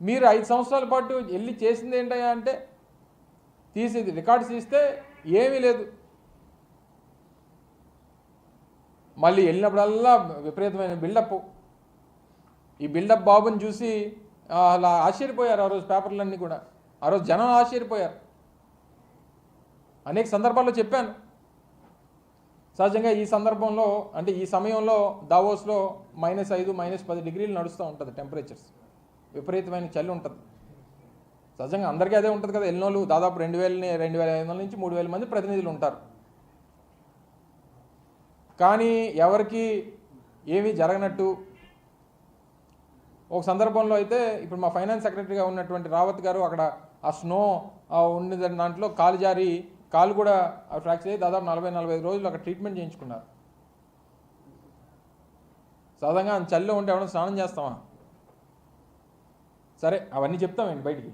మీరు 5 సంవత్సరాల పాటు వెళ్ళి చేసింది ఏంటయ్యా అంటే తీసేది రికార్డ్స్ తీస్తే ఏమీ లేదు. మళ్ళీ వెళ్ళినప్పుడల్లా విపరీతమైన బిల్డప్. ఈ బిల్డప్ బాబుని చూసి అలా ఆశ్చర్యపోయారు. ఆ రోజు పేపర్లన్నీ కూడా ఆ రోజు జనం ఆశ్చర్యపోయారు. అనేక సందర్భాల్లో చెప్పాను. సహజంగా ఈ సందర్భంలో అంటే ఈ సమయంలో దావోస్లో -5, -10 డిగ్రీలు నడుస్తూ ఉంటుంది టెంపరేచర్స్. విపరీతమైన చలి ఉంటుంది. సహజంగా అందరికీ అదే ఉంటుంది కదా. ఎన్నోళ్ళు దాదాపు 2,500 నుంచి 3,000 మంది ప్రతినిధులు ఉంటారు. కానీ ఎవరికి ఏమీ జరగనట్టు ఒక సందర్భంలో అయితే ఇప్పుడు మా ఫైనాన్స్ సెక్రటరీగా ఉన్నటువంటి రావత్ గారు అక్కడ ఆ స్నో ఉండే దాంట్లో కాలు జారి కాలు కూడా ఫ్రాక్చర్ అయ్యి దాదాపు 40-45 రోజులు అక్కడ ట్రీట్మెంట్ చేయించుకున్నారు. సాధారణంగా చలిలో ఉంటే ఎవరైనా స్నానం చేస్తామా? సరే అవన్నీ చెప్తామండి బయటికి.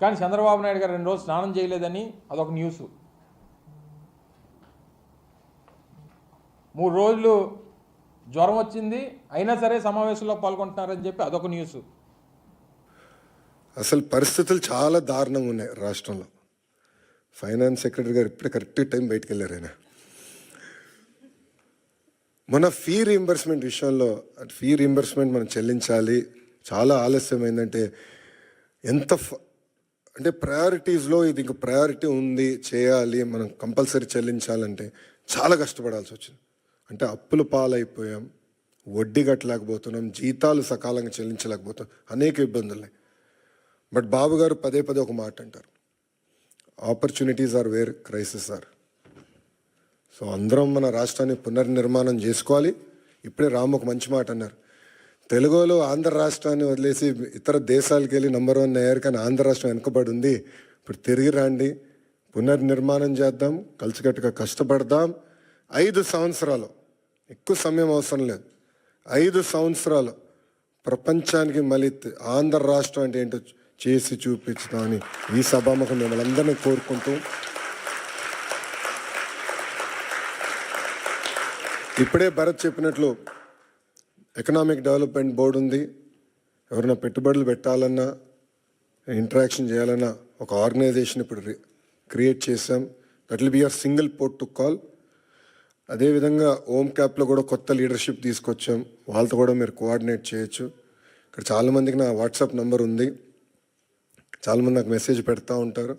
కానీ చంద్రబాబు నాయుడు గారు 2 రోజులు స్నానం చేయలేదని అదొక న్యూస్. 3 రోజులు జ్వరం వచ్చింది అయినా సరే సమావేశంలో పాల్గొంటున్నారని చెప్పి అదొక న్యూస్. అసలు పరిస్థితులు చాలా దారుణంగా ఉన్నాయి రాష్ట్రంలో. ఫైనాన్స్ సెక్రటరీ గారు ఇప్పుడే కరెక్ట్ టైం బయటకు వెళ్ళారు. ఆయన మన ఫీ రీయింబర్స్మెంట్ విషయంలో ఫీ రీయింబర్స్మెంట్ మనం చెల్లించాలి. చాలా ఆలస్యమైందంటే ఎంత అంటే ప్రయారిటీస్లో ఇది ఇంక ప్రయారిటీ ఉంది, చేయాలి, మనం కంపల్సరీ చెల్లించాలంటే చాలా కష్టపడాల్సి వచ్చింది. అంటే అప్పుల పాలైపోయాం, వడ్డీ కట్టలేకపోతున్నాం, జీతాలు సకాలంగా చెల్లించలేకపోతాం, అనేక ఇబ్బందులు. బట్ బాబు గారు పదే ఒక మాట అంటారు, opportunities are where crisis are. So అందరం మన రాష్ట్రాన్ని పునర్నిర్మాణం చేసుకోవాలి. ఇప్పుడే రాము ఒక మంచి మాట అన్నారు, తెలుగులో ఆంధ్ర రాష్ట్రాన్ని వదిలేసి ఇతర దేశాలకు వెళ్ళి నంబర్ 1 అయ్యారు, కానీ ఆంధ్ర రాష్ట్రం వెనుకబడి ఉంది. ఇప్పుడు తిరిగి రండి, పునర్నిర్మాణం చేద్దాం, కలిసికట్టుగా కష్టపడదాం. 5 సంవత్సరాలు, ఎక్కువ సమయం అవసరం లేదు, 5 సంవత్సరాలు ప్రపంచానికి మళ్ళీ ఆంధ్ర రాష్ట్రం అంటే ఏంటో చేసి చూపించుదామని ఈ సభాముఖం మిమ్మల్ని అందరినీ కోరుకుంటూ, ఇప్పుడే భరత్ చెప్పినట్లు ఎకనామిక్ డెవలప్మెంట్ బోర్డు ఉంది. ఎవరైనా పెట్టుబడులు పెట్టాలన్నా, ఇంటరాక్షన్ చేయాలన్నా ఒక ఆర్గనైజేషన్ ఇప్పుడు క్రియేట్ చేసాం. That will be your single port to call. అదేవిధంగా ఓమ్ క్యాప్లో కూడా కొత్త లీడర్షిప్ తీసుకొచ్చాం, వాళ్ళతో కూడా మీరు కోఆర్డినేట్ చేయొచ్చు. ఇక్కడ చాలామందికి నా వాట్సాప్ నెంబర్ ఉంది, చాలామంది నాకు మెసేజ్ పెడతా ఉంటారు.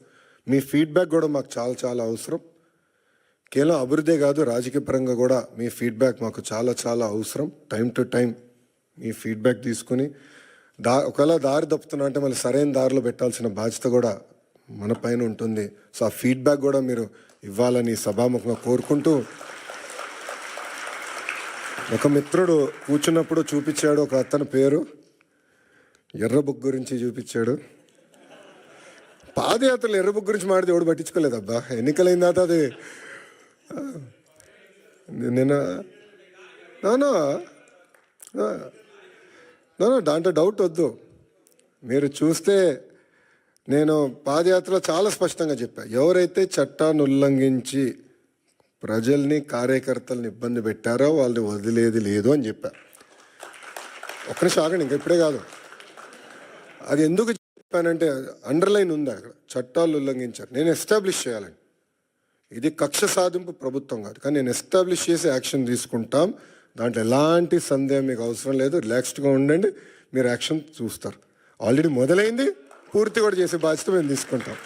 మీ ఫీడ్బ్యాక్ కూడా మాకు చాలా అవసరం. కేవలం అభివృద్ధే కాదు, రాజకీయ పరంగా కూడా మీ ఫీడ్బ్యాక్ మాకు చాలా అవసరం. Time to time me feedback తీసుకుని ఒకవేళ దారి తప్పుతున్నా అంటే మళ్ళీ సరైన దారిలో పెట్టాల్సిన బాధ్యత కూడా మన పైన ఉంటుంది. సో ఆ ఫీడ్బ్యాక్ కూడా మీరు ఇవ్వాలని సభాముఖంగా కోరుకుంటూ, ఒక మిత్రుడు కూర్చున్నప్పుడు చూపించాడు, ఒక అతని పేరు ఎర్ర బుక్ గురించి చూపించాడు. పాదయాత్రలు ఎర్ర బుక్ గురించి మాడితే ఎవడు పట్టించుకోలేదబ్బా. ఎన్నికలైన తర్వాత అది నిన్న దాంట్లో డౌట్ వద్దు. మీరు చూస్తే నేను పాదయాత్రలో చాలా స్పష్టంగా చెప్పా, ఎవరైతే చట్టాన్ని ఉల్లంఘించి ప్రజల్ని, కార్యకర్తల్ని ఇబ్బంది పెట్టారో వాళ్ళని వదిలేది లేదు అని చెప్పా. ఒక్క నిమిషం ఆగండి, ఇంకా ఇప్పుడే కాదు. అది ఎందుకు చెప్పానంటే అండర్లైన్ ఉంది అక్కడ, చట్టాలు ఉల్లంఘించారు, నేను ఎస్టాబ్లిష్ చేయాలని. ఇది కక్ష సాధింపు ప్రభుత్వం కాదు, కానీ నేను ఎస్టాబ్లిష్ చేసి యాక్షన్ తీసుకుంటాం. దాంట్లో ఎలాంటి సందేహం మీకు అవసరం లేదు. రిలాక్స్డ్గా ఉండండి, మీరు యాక్షన్ చూస్తారు. ఆల్రెడీ మొదలైంది, పూర్తి కూడా చేసే బాధ్యత మేము తీసుకుంటాం.